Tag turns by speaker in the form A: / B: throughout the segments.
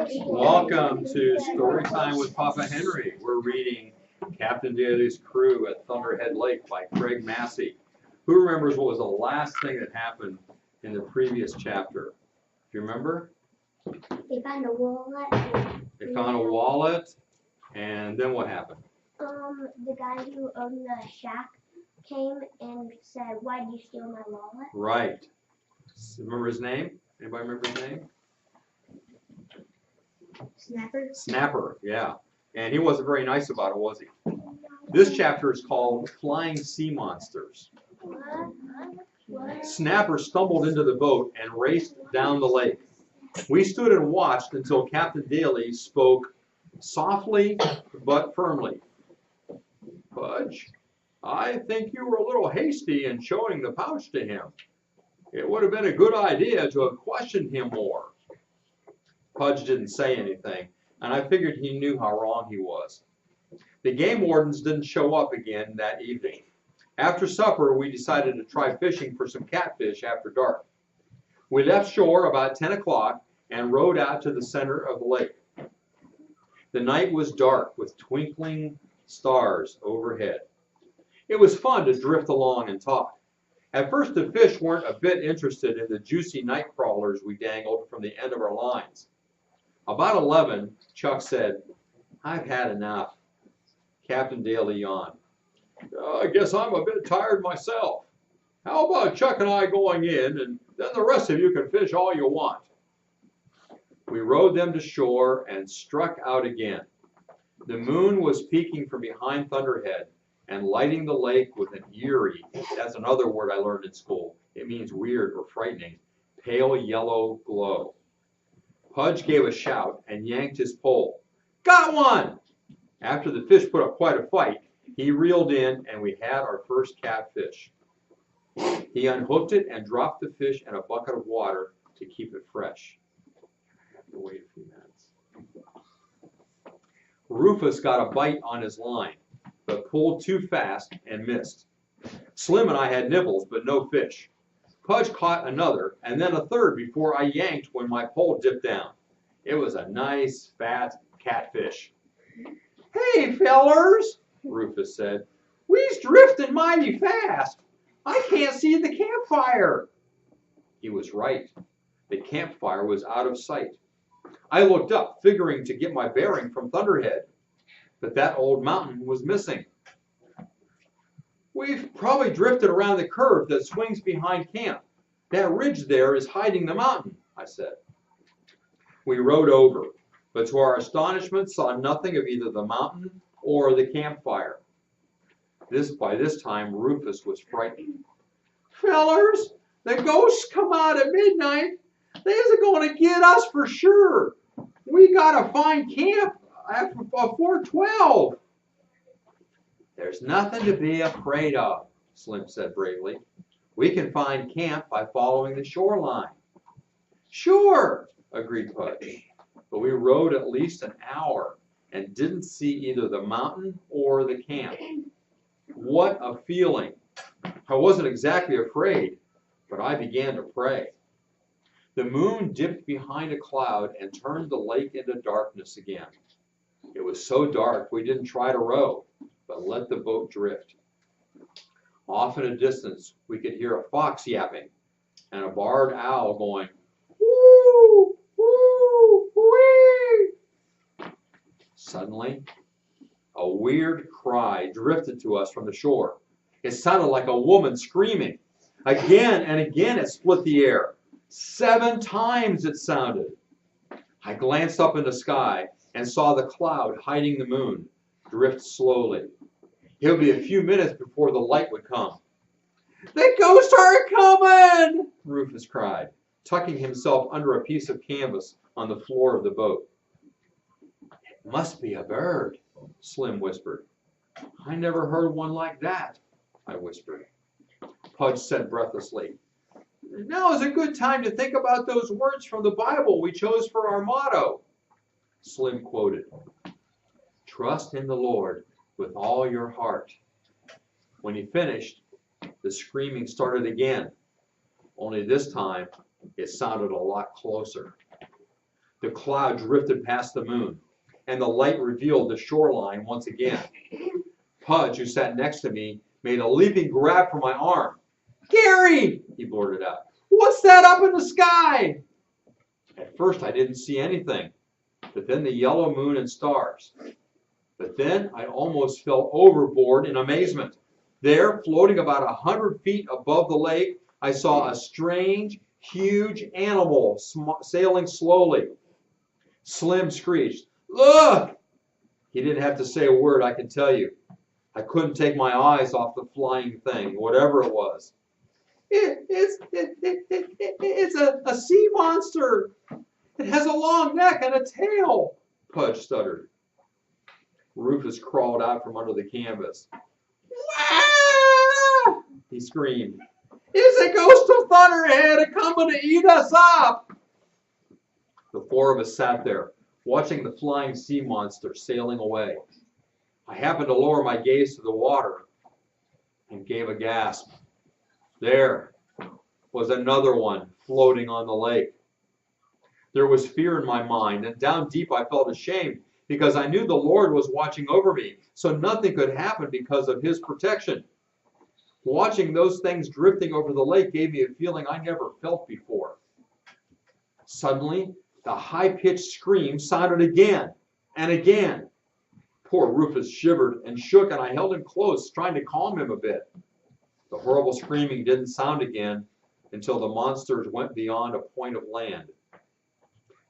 A: Welcome to Storytime with Papa Henry. We're reading Captain Daly's Crew at Thunderhead Lake by Craig Massey. Who remembers what was the last thing that happened in the previous chapter? Do you remember?
B: They found a wallet.
A: They found a wallet, and then what happened?
B: The guy who owned the shack came and said, "Why did you steal my wallet?"
A: Right. Remember his name? Anybody remember his name?
B: Snapper.
A: Snapper, yeah. And he wasn't very nice about it, was he? This chapter is called Flying Sea Monsters.
B: What?
A: Snapper stumbled into the boat and raced down the lake. We stood and watched until Captain Daly spoke softly but firmly. "Pudge, I think you were a little hasty in showing the pouch to him. It would have been a good idea to have questioned him more." Pudge didn't say anything, and I figured he knew how wrong he was. The game wardens didn't show up again that evening. After supper, we decided to try fishing for some catfish after dark. We left shore about 10 o'clock and rowed out to the center of the lake. The night was dark with twinkling stars overhead. It was fun to drift along and talk. At first, the fish weren't a bit interested in the juicy night crawlers we dangled from the end of our lines. About 11, Chuck said, "I've had enough." Captain Daly yawned. "I guess I'm a bit tired myself. How about Chuck and I going in, and then the rest of you can fish all you want?" We rowed them to shore and struck out again. The moon was peeking from behind Thunderhead and lighting the lake with an eerie, that's another word I learned in school, it means weird or frightening, pale yellow glow. Pudge gave a shout and yanked his pole. "Got one!" After the fish put up quite a fight, he reeled in and we had our first catfish. He unhooked it and dropped the fish in a bucket of water to keep it fresh. I have to wait a few minutes. Rufus got a bite on his line, but pulled too fast and missed. Slim and I had nibbles, but no fish. Pudge caught another, and then a third before I yanked when my pole dipped down. It was a nice, fat catfish. "Hey, fellers," Rufus said. "We's drifting mighty fast. I can't see the campfire." He was right. The campfire was out of sight. I looked up, figuring to get my bearing from Thunderhead, but that old mountain was missing. "We've probably drifted around the curve that swings behind camp. That ridge there is hiding the mountain," I said. We rowed over, but to our astonishment saw nothing of either the mountain or the campfire. By this time, Rufus was frightened. "Fellers, the ghosts come out at midnight. They's going to get us for sure. We got to find camp before 12. "There's nothing to be afraid of," Slim said bravely. "We can find camp by following the shoreline." "Sure," agreed Pudge. But we rowed at least an hour and didn't see either the mountain or the camp. What a feeling. I wasn't exactly afraid, but I began to pray. The moon dipped behind a cloud and turned the lake into darkness again. It was so dark we didn't try to row, but let the boat drift. Off in a distance, we could hear a fox yapping and a barred owl going, "Woo, woo, wee." Suddenly, a weird cry drifted to us from the shore. It sounded like a woman screaming. Again and again it split the air. 7 times it sounded. I glanced up in the sky and saw the cloud hiding the moon drift slowly. It would be a few minutes before the light would come. "The ghosts are coming!" Rufus cried, tucking himself under a piece of canvas on the floor of the boat. "It must be a bird," Slim whispered. "I never heard one like that," I whispered. Pudge said breathlessly, "Now is a good time to think about those words from the Bible we chose for our motto." Slim quoted, "Trust in the Lord with all your heart." When he finished, the screaming started again, only this time it sounded a lot closer. The cloud drifted past the moon, and the light revealed the shoreline once again. Pudge, who sat next to me, made a leaping grab for my arm. "Gary!" he blurted out. "What's that up in the sky?" At first I didn't see anything, but then the yellow moon and stars. But then I almost fell overboard in amazement. There, floating about 100 feet above the lake, I saw a strange, huge animal sailing slowly. Slim screeched, "Look!" He didn't have to say a word, I can tell you. I couldn't take my eyes off the flying thing, whatever it was. It's a sea monster. It has a long neck and a tail," Pudge stuttered. Rufus crawled out from under the canvas. "Ah!" he screamed. "It's a ghost of Thunderhead coming to eat us up." The four of us sat there, watching the flying sea monster sailing away. I happened to lower my gaze to the water and gave a gasp. There was another one floating on the lake. There was fear in my mind, and down deep I felt ashamed because I knew the Lord was watching over me, so nothing could happen because of his protection. Watching those things drifting over the lake gave me a feeling I never felt before. Suddenly, the high-pitched scream sounded again and again. Poor Rufus shivered and shook, and I held him close, trying to calm him a bit. The horrible screaming didn't sound again until the monsters went beyond a point of land.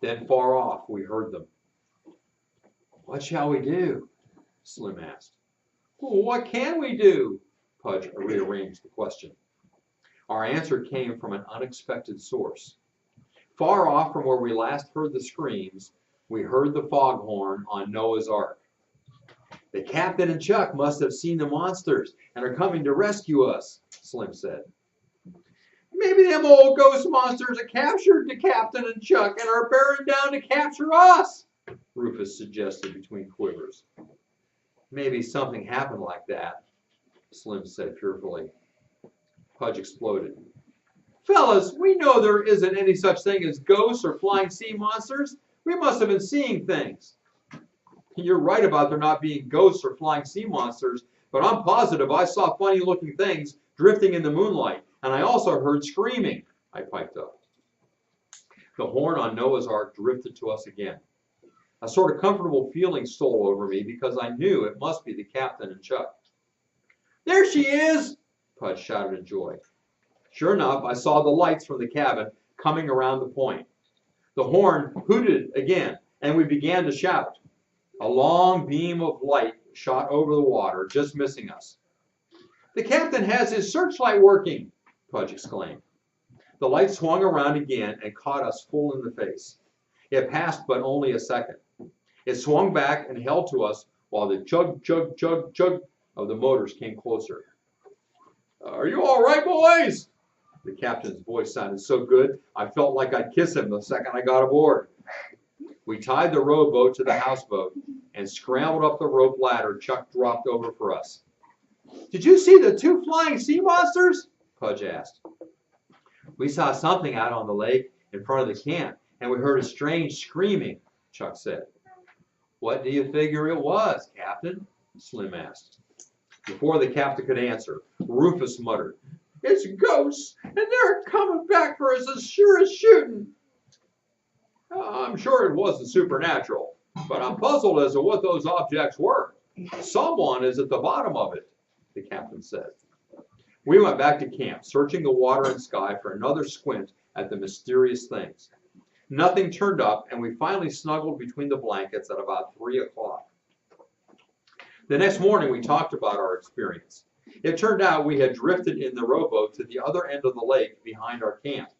A: Then far off, we heard them. "What shall we do?" Slim asked. "What can we do?" Pudge rearranged the question. Our answer came from an unexpected source. Far off from where we last heard the screams, we heard the foghorn on Noah's Ark. "The captain and Chuck must have seen the monsters and are coming to rescue us," Slim said. "Maybe them old ghost monsters have captured the captain and Chuck and are bearing down to capture us," Rufus suggested between quivers. "Maybe something happened like that," Slim said fearfully. Pudge exploded. "Fellas, we know there isn't any such thing as ghosts or flying sea monsters. We must have been seeing things." "You're right about there not being ghosts or flying sea monsters, but I'm positive I saw funny-looking things drifting in the moonlight, and I also heard screaming," I piped up. The horn on Noah's Ark drifted to us again. A sort of comfortable feeling stole over me because I knew it must be the captain and Chuck. "There she is!" Pudge shouted in joy. Sure enough, I saw the lights from the cabin coming around the point. The horn hooted again, and we began to shout. A long beam of light shot over the water, just missing us. "The captain has his searchlight working!" Pudge exclaimed. The light swung around again and caught us full in the face. It passed but only a second. It swung back and held to us while the chug, chug, chug, chug of the motors came closer. "Are you all right, boys?" The captain's voice sounded so good, I felt like I'd kiss him the second I got aboard. We tied the rowboat to the houseboat and scrambled up the rope ladder Chuck dropped over for us. "Did you see the two flying sea monsters?" Pudge asked. "We saw something out on the lake in front of the camp, and we heard a strange screaming," Chuck said. "What do you figure it was, Captain?" Slim asked. Before the captain could answer, Rufus muttered, "It's ghosts, and they're coming back for us as sure as shooting." "I'm sure it wasn't supernatural, but I'm puzzled as to what those objects were. Someone is at the bottom of it," the captain said. We went back to camp, searching the water and sky for another squint at the mysterious things. Nothing turned up, and we finally snuggled between the blankets at about 3 o'clock. The next morning, we talked about our experience. It turned out we had drifted in the rowboat to the other end of the lake behind our camp.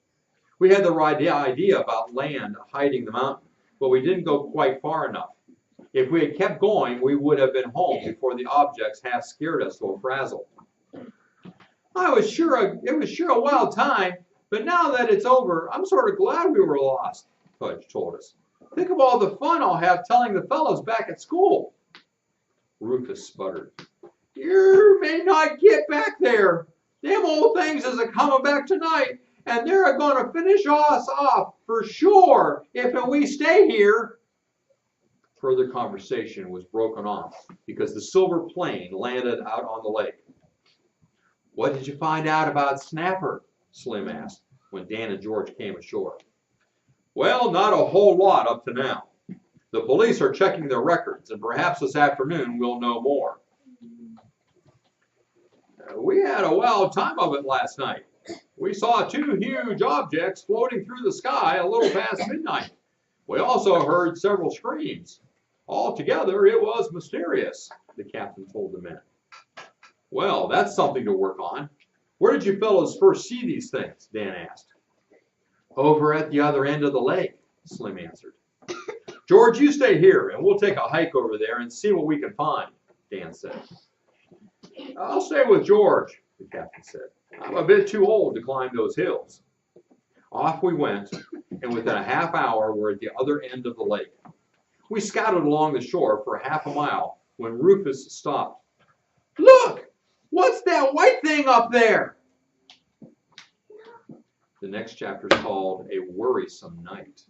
A: We had the right idea about land hiding the mountain, but we didn't go quite far enough. If we had kept going, we would have been home before the objects half scared us to a frazzle. It was sure a wild time, but now that it's over, I'm sort of glad we were lost," Pudge told us. "Think of all the fun I'll have telling the fellows back at school." Rufus sputtered. "You may not get back there. Them old things is a-coming back tonight, and they're going to finish us off for sure if we stay here. Further conversation was broken off because the silver plane landed out on the lake. What did you find out about Snapper? Slim asked when Dan and George came ashore. Well, not a whole lot up to now. The police are checking their records, and perhaps this afternoon we'll know more. We had a wild time of it last night. We saw 2 huge objects floating through the sky a little past midnight. We also heard several screams. Altogether, it was mysterious, the captain told the men. Well, that's something to work on. Where did you fellows first see these things? Dan asked. Over at the other end of the lake, Slim answered. George, you stay here, and we'll take a hike over there and see what we can find, Dan said. I'll stay with George, the captain said. I'm a bit too old to climb those hills. Off we went, and within a half hour we're at the other end of the lake. We scouted along the shore for half a mile when Rufus stopped. Look! What's that white thing up there? The next chapter is called A Worrisome Night.